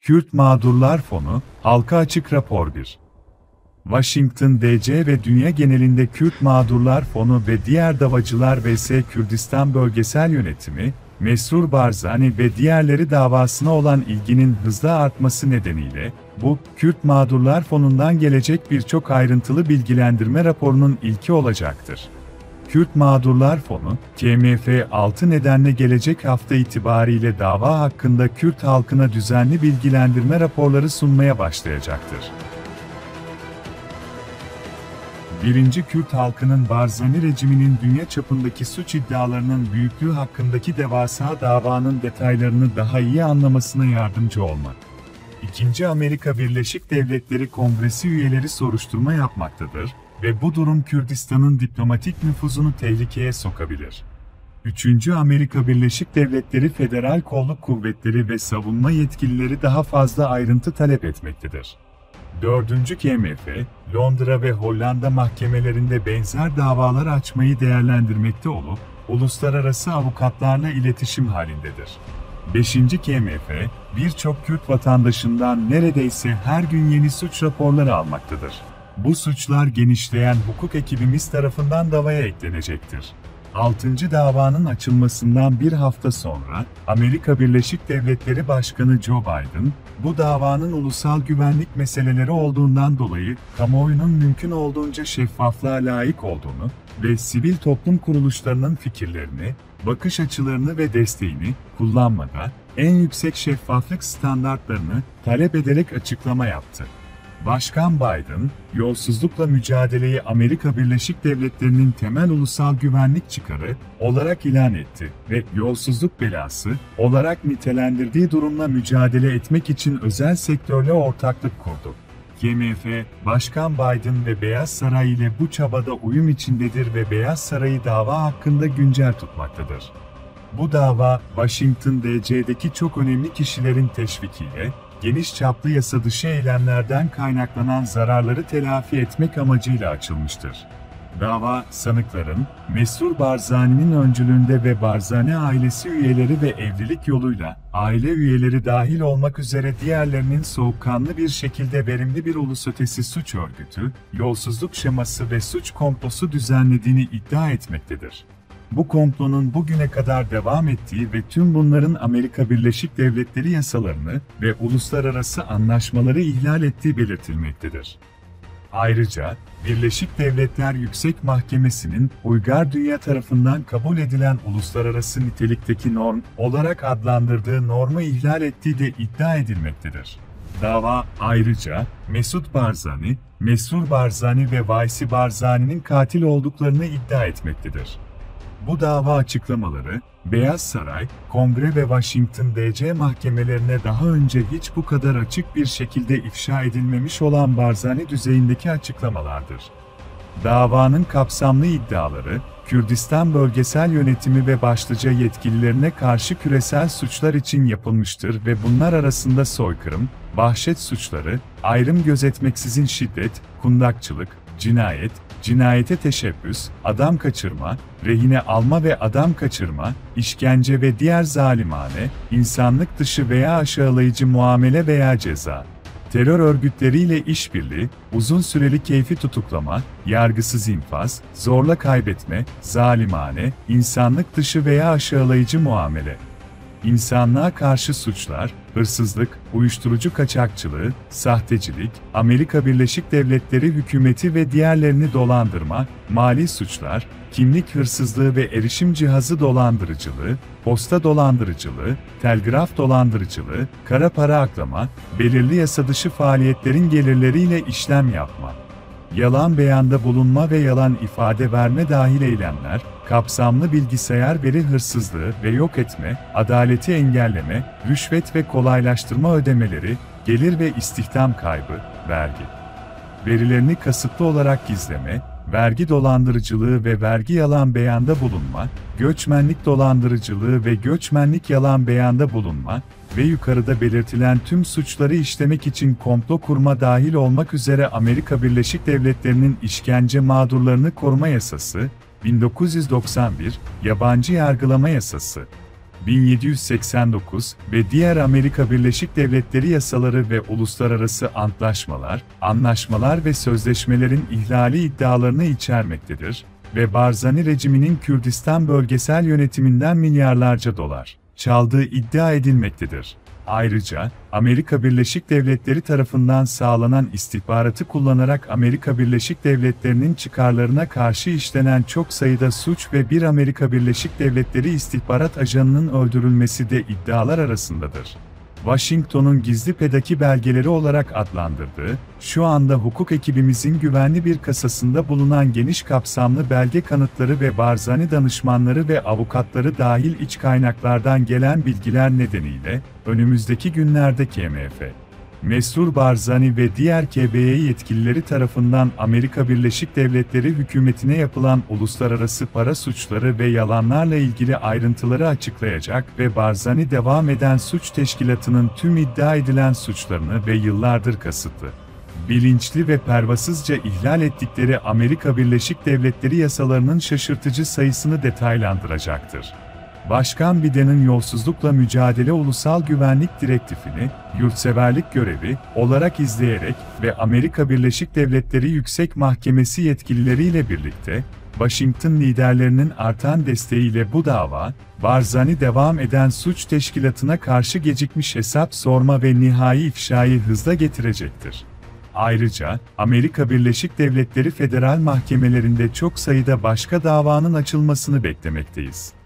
Kürt Mağdurlar Fonu, Halka Açık Rapor 1. Washington D.C. ve dünya genelinde Kürt Mağdurlar Fonu ve diğer davacılar vs. Kürdistan Bölgesel Yönetimi, Mesrur Barzani ve diğerleri davasına olan ilginin hızla artması nedeniyle, bu, Kürt Mağdurlar Fonu'ndan gelecek birçok ayrıntılı bilgilendirme raporunun ilki olacaktır. Kürt Mağdurlar Fonu, KMF 6 nedenle gelecek hafta itibariyle dava hakkında Kürt halkına düzenli bilgilendirme raporları sunmaya başlayacaktır. 1. Kürt halkının Barzani rejiminin dünya çapındaki suç iddialarının büyüklüğü hakkındaki devasa davanın detaylarını daha iyi anlamasına yardımcı olmak. 2. Amerika Birleşik Devletleri Kongresi üyeleri soruşturma yapmaktadır ve bu durum Kürdistan'ın diplomatik nüfuzunu tehlikeye sokabilir. 3. Amerika Birleşik Devletleri Federal Kolluk Kuvvetleri ve savunma yetkilileri daha fazla ayrıntı talep etmektedir. 4. KMF, Londra ve Hollanda mahkemelerinde benzer davalar açmayı değerlendirmekte olup, uluslararası avukatlarla iletişim halindedir. 5. KMF, birçok Kürt vatandaşından neredeyse her gün yeni suç raporları almaktadır. Bu suçlar genişleyen hukuk ekibimiz tarafından davaya eklenecektir. 6. davanın açılmasından bir hafta sonra, Amerika Birleşik Devletleri Başkanı Joe Biden, bu davanın ulusal güvenlik meseleleri olduğundan dolayı, kamuoyunun mümkün olduğunca şeffaflığa layık olduğunu ve sivil toplum kuruluşlarının fikirlerini, bakış açılarını ve desteğini kullanmada en yüksek şeffaflık standartlarını talep ederek açıklama yaptı. Başkan Biden, yolsuzlukla mücadeleyi Amerika Birleşik Devletleri'nin temel ulusal güvenlik çıkarı olarak ilan etti ve yolsuzluk belası olarak nitelendirdiği durumla mücadele etmek için özel sektörle ortaklık kurdu. KMF, Başkan Biden ve Beyaz Saray ile bu çabada uyum içindedir ve Beyaz Saray'ı dava hakkında güncel tutmaktadır. Bu dava, Washington D.C.'deki çok önemli kişilerin teşvikiyle, geniş çaplı yasadışı eylemlerden kaynaklanan zararları telafi etmek amacıyla açılmıştır. Dava, sanıkların, Mesrur Barzani'nin öncülüğünde ve Barzani ailesi üyeleri ve evlilik yoluyla, aile üyeleri dahil olmak üzere diğerlerinin soğukkanlı bir şekilde verimli bir ulusötesi suç örgütü, yolsuzluk şeması ve suç komplosu düzenlediğini iddia etmektedir. Bu komplonun bugüne kadar devam ettiği ve tüm bunların Amerika Birleşik Devletleri yasalarını ve uluslararası anlaşmaları ihlal ettiği belirtilmektedir. Ayrıca, Birleşik Devletler Yüksek Mahkemesi'nin uygar dünya tarafından kabul edilen uluslararası nitelikteki norm olarak adlandırdığı normu ihlal ettiği de iddia edilmektedir. Dava, ayrıca, Mesut Barzani, Mesrur Barzani ve Vaysi Barzani'nin katil olduklarını iddia etmektedir. Bu dava açıklamaları, Beyaz Saray, Kongre ve Washington D.C. mahkemelerine daha önce hiç bu kadar açık bir şekilde ifşa edilmemiş olan Barzani düzeyindeki açıklamalardır. Davanın kapsamlı iddiaları, Kürdistan Bölgesel Yönetimi ve başlıca yetkililerine karşı küresel suçlar için yapılmıştır ve bunlar arasında soykırım, vahşet suçları, ayrım gözetmeksizin şiddet, kundakçılık, cinayet, cinayete teşebbüs, adam kaçırma, rehine alma ve adam kaçırma, işkence ve diğer zalimane, insanlık dışı veya aşağılayıcı muamele veya ceza, terör örgütleriyle işbirliği, uzun süreli keyfi tutuklama, yargısız infaz, zorla kaybetme, zalimane, insanlık dışı veya aşağılayıcı muamele, İnsanlığa karşı suçlar, hırsızlık, uyuşturucu kaçakçılığı, sahtecilik, Amerika Birleşik Devletleri hükümeti ve diğerlerini dolandırma, mali suçlar, kimlik hırsızlığı ve erişim cihazı dolandırıcılığı, posta dolandırıcılığı, telgraf dolandırıcılığı, kara para aklama, belirli yasadışı faaliyetlerin gelirleriyle işlem yapma, yalan beyanda bulunma ve yalan ifade verme dahil eylemler, kapsamlı bilgisayar veri hırsızlığı ve yok etme, adaleti engelleme, rüşvet ve kolaylaştırma ödemeleri, gelir ve istihdam kaybı, vergi verilerini kasıtlı olarak gizleme, vergi dolandırıcılığı ve vergi yalan beyanda bulunma, göçmenlik dolandırıcılığı ve göçmenlik yalan beyanda bulunma ve yukarıda belirtilen tüm suçları işlemek için komplo kurma dahil olmak üzere Amerika Birleşik Devletleri'nin işkence mağdurlarını koruma yasası, 1991, Yabancı Yargılama Yasası, 1789 ve diğer Amerika Birleşik Devletleri yasaları ve uluslararası antlaşmalar, anlaşmalar ve sözleşmelerin ihlali iddialarını içermektedir ve Barzani rejiminin Kürdistan bölgesel yönetiminden milyarlarca dolar çaldığı iddia edilmektedir. Ayrıca, Amerika Birleşik Devletleri tarafından sağlanan istihbaratı kullanarak Amerika Birleşik Devletleri'nin çıkarlarına karşı işlenen çok sayıda suç ve bir Amerika Birleşik Devletleri istihbarat ajanının öldürülmesi de iddialar arasındadır. Washington'un gizli pedaki belgeleri olarak adlandırdığı, şu anda hukuk ekibimizin güvenli bir kasasında bulunan geniş kapsamlı belge kanıtları ve Barzani danışmanları ve avukatları dahil iç kaynaklardan gelen bilgiler nedeniyle, önümüzdeki günlerde KMF, Mesrur Barzani ve diğer KBY yetkilileri tarafından Amerika Birleşik Devletleri hükümetine yapılan uluslararası para suçları ve yalanlarla ilgili ayrıntıları açıklayacak ve Barzani devam eden suç teşkilatının tüm iddia edilen suçlarını ve yıllardır kasıtlı, bilinçli ve pervasızca ihlal ettikleri Amerika Birleşik Devletleri yasalarının şaşırtıcı sayısını detaylandıracaktır. Başkan Biden'in yolsuzlukla mücadele ulusal güvenlik direktifini, yurtseverlik görevi olarak izleyerek ve Amerika Birleşik Devletleri Yüksek Mahkemesi yetkilileriyle birlikte, Washington liderlerinin artan desteğiyle bu dava, Barzani devam eden suç teşkilatına karşı gecikmiş hesap sorma ve nihai ifşayı hızla getirecektir. Ayrıca, Amerika Birleşik Devletleri federal mahkemelerinde çok sayıda başka davanın açılmasını beklemekteyiz.